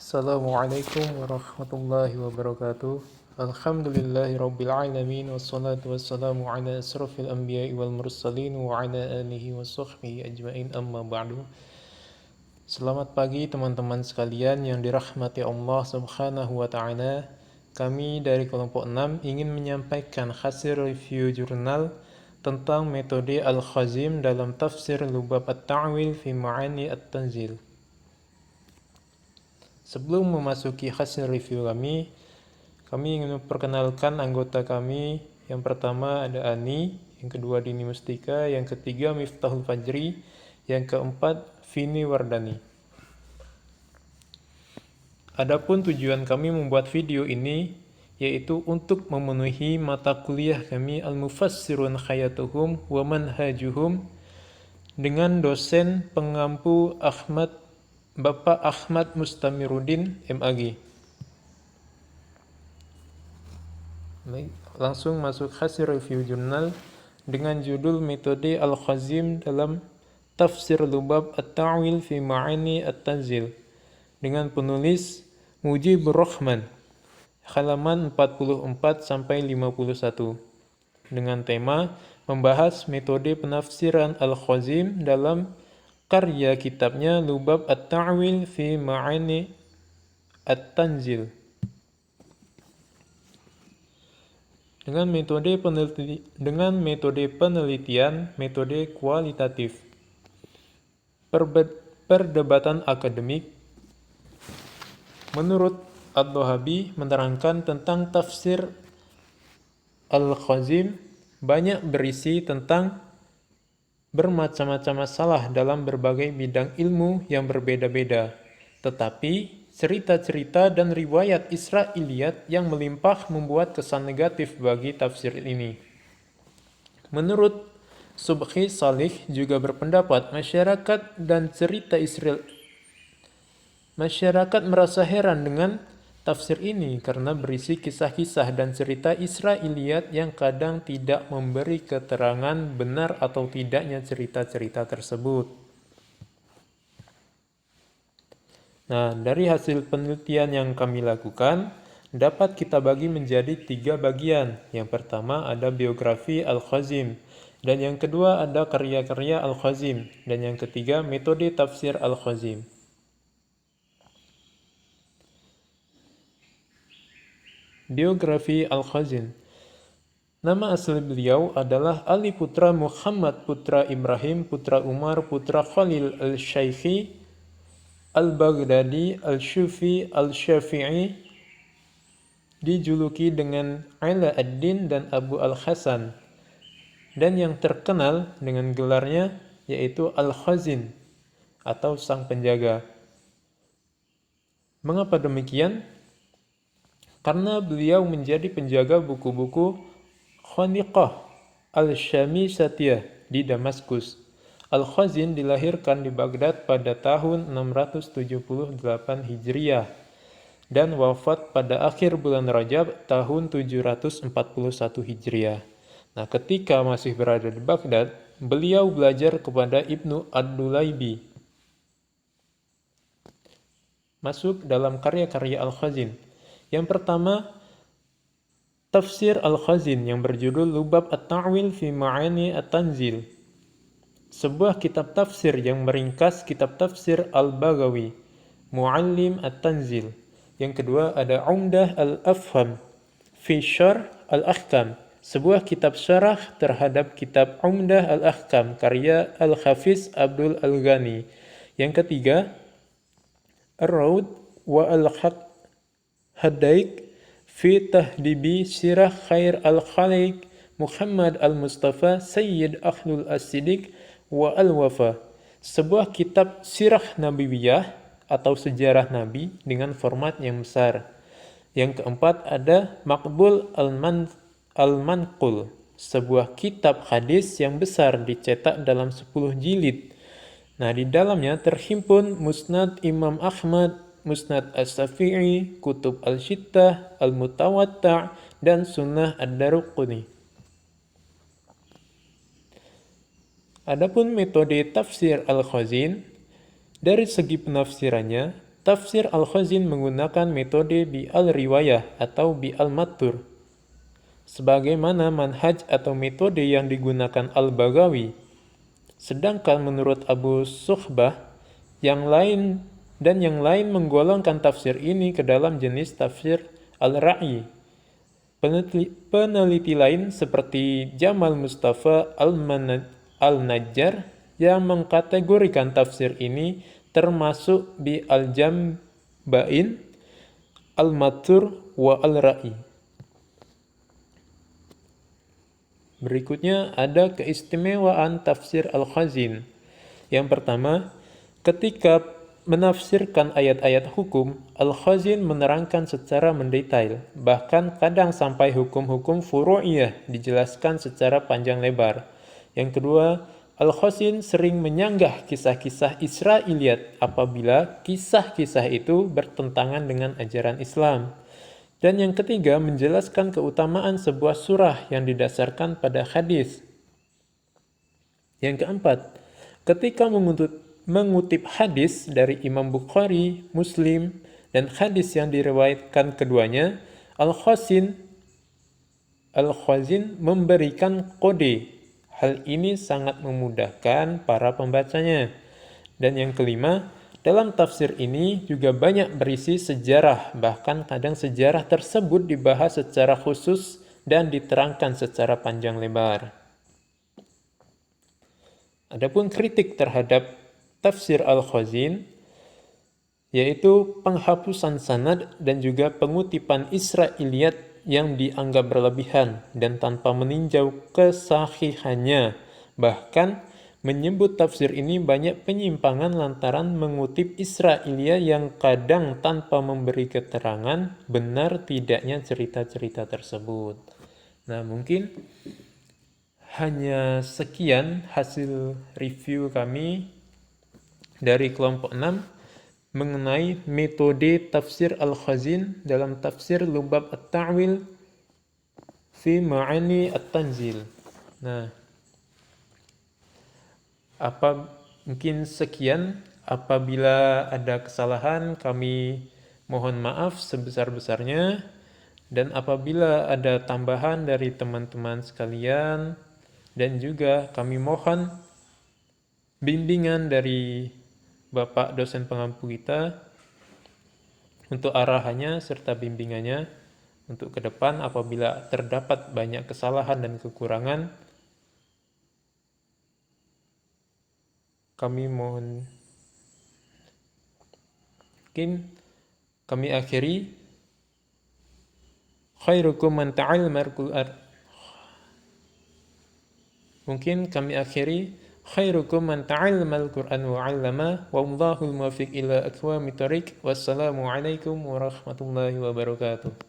Assalamualaikum warahmatullahi wabarakatuh. Alhamdulillahi rabbil alamin wassalatu wassalamu ala asrafil anbiya'i wal mursalin wa ala alihi wa sahbihi ajma'in amma ba'du. Selamat pagi teman-teman sekalian yang dirahmati Allah Subhanahu wa taala. Kami dari kelompok 6 ingin menyampaikan hasil review jurnal tentang metode Al-Khazim dalam tafsir Lubab At-Ta'wil fi Ma'ani At-Tanzil. Sebelum memasuki hasil review kami ingin memperkenalkan anggota kami. Yang pertama ada Ani, yang kedua Dini Mustika, yang ketiga Miftahul Fajri, yang keempat Vini Wardani. Adapun tujuan kami membuat video ini yaitu untuk memenuhi mata kuliah kami Al-Mufassirun Khayatuhum wa Manhajuhum dengan dosen pengampu Bapak Ahmad Mustamiruddin MAG. Langsung masuk hasil review jurnal dengan judul metode Al-Khazim dalam tafsir Lubab At-Ta'wil fi Ma'ani At-Tanzil dengan penulis Mujibur Rahman, halaman 44 sampai 51, dengan tema membahas metode penafsiran Al-Khazim dalam karya kitabnya Lubab At-Ta'wil fi Ma'ani At-Tanzil. Dengan metode penelitian, metode kualitatif. Perdebatan akademik. Menurut Ad-Dhahabi menerangkan tentang tafsir Al-Khazim banyak berisi tentang bermacam-macam masalah dalam berbagai bidang ilmu yang berbeda-beda. Tetapi cerita-cerita dan riwayat Israiliyat yang melimpah membuat kesan negatif bagi tafsir ini. Menurut Subhi Salih juga berpendapat masyarakat merasa heran dengan tafsir ini karena berisi kisah-kisah dan cerita Israiliyat yang kadang tidak memberi keterangan benar atau tidaknya cerita-cerita tersebut. Nah, dari hasil penelitian yang kami lakukan, dapat kita bagi menjadi 3 bagian. Yang pertama ada biografi Al-Khazim, dan yang kedua ada karya-karya Al-Khazim, dan yang ketiga metode tafsir Al-Khazim. Biografi Al-Khazin. Nama asli beliau adalah Ali Putra Muhammad Putra Ibrahim Putra Umar Putra Khalil Al-Syaikhi Al-Baghdadi Al-Syufi Al-Syafi'i, dijuluki dengan Ala ad-Din dan Abu Al-Hasan, dan yang terkenal dengan gelarnya yaitu Al-Khazin atau Sang Penjaga. Mengapa demikian? Karena beliau menjadi penjaga buku-buku Khaniqah Al-Syamisatiyah di Damaskus. Al-Khazin dilahirkan di Baghdad pada tahun 678 Hijriah dan wafat pada akhir bulan Rajab tahun 741 Hijriah. Nah, ketika masih berada di Baghdad, beliau belajar kepada Ibnu Ad-Dulaibi. Masuk dalam karya-karya Al-Khazin. Yang pertama, tafsir Al-Khazin yang berjudul Lubab At-Ta'wil fi Ma'ani At-Tanzil, sebuah kitab tafsir yang meringkas kitab tafsir Al-Baghawi, Muallim At-Tanzil. Yang kedua ada Umdah Al-Afham fi Syarh Al-Ahkam, sebuah kitab syarah terhadap kitab Umdah Al-Ahkam karya Al-Hafiz Abdul Al-Ghani. Yang ketiga, Ar-Raud wa Al-Hadaik fi Tahdibi Sirah Khair Al-Khaliq Muhammad Al-Mustafa Sayyid Akhlul As-Siddiq wa Al-Wafa, sebuah kitab sirah nabawiyah atau sejarah Nabi dengan format yang besar. Yang keempat ada Maqbul Al-Manqul, sebuah kitab hadis yang besar dicetak dalam 10 jilid. Nah, di dalamnya terhimpun Musnad Imam Ahmad, Musnad As-Safi'i, Kutub Al-Shittah, Al-Mutawatta' dan Sunnah Ad-Daruqutni. Adapun metode tafsir Al-Khazin, dari segi penafsirannya, Tafsir Al-Khazin menggunakan metode bi al-riwayah atau bi al-mattur, sebagaimana manhaj atau metode yang digunakan Al-Baghawi. Sedangkan menurut Abu Suhbah, yang lain menggolongkan tafsir ini ke dalam jenis tafsir Al-Ra'i. Peneliti lain seperti Jamal Mustafa Al-Najjar yang mengkategorikan tafsir ini termasuk bi al-jambain, al-mattur, wa al-ra'i. Berikutnya ada keistimewaan tafsir Al-Khazin. Yang pertama, ketika menafsirkan ayat-ayat hukum, Al-Khazin menerangkan secara mendetail, bahkan kadang sampai hukum-hukum furu'iyah dijelaskan secara panjang lebar. Yang kedua, Al-Khazin sering menyanggah kisah-kisah Israiliyat apabila kisah-kisah itu bertentangan dengan ajaran Islam. Dan yang ketiga, menjelaskan keutamaan sebuah surah yang didasarkan pada hadis. Yang keempat, ketika mengutip hadis dari Imam Bukhari, Muslim, dan hadis yang diriwayatkan keduanya, Al-Khazin memberikan kode. Hal ini sangat memudahkan para pembacanya. Dan yang kelima, dalam tafsir ini juga banyak berisi sejarah, bahkan kadang sejarah tersebut dibahas secara khusus dan diterangkan secara panjang lebar. Adapun kritik terhadap tafsir Al-Khazin, yaitu penghapusan sanad dan juga pengutipan Israiliyat yang dianggap berlebihan dan tanpa meninjau kesahihannya. Bahkan menyebut tafsir ini banyak penyimpangan lantaran mengutip Israiliyat yang kadang tanpa memberi keterangan benar tidaknya cerita-cerita tersebut. Nah, mungkin hanya sekian hasil review kami dari kelompok 6 mengenai metode tafsir Al-Khazin dalam tafsir Lubab At-Ta'wil fi Ma'ani At-Tanzil. Nah, mungkin sekian. Apabila ada kesalahan, kami mohon maaf sebesar-besarnya. Dan apabila ada tambahan dari teman-teman sekalian, dan juga kami mohon bimbingan dari Bapak dosen pengampu kita untuk arahannya serta bimbingannya untuk ke depan apabila terdapat banyak kesalahan dan kekurangan. Kami mohon kami akhiri khairukum man ta'allama al-Qur'an. Mungkin kami akhiri khairukum man ta'allama al-Qur'an wa 'allama wallahu al-muwaffiq ila aqwamit thoriq. Wassalamu alaikum warahmatullahi wabarakatuh.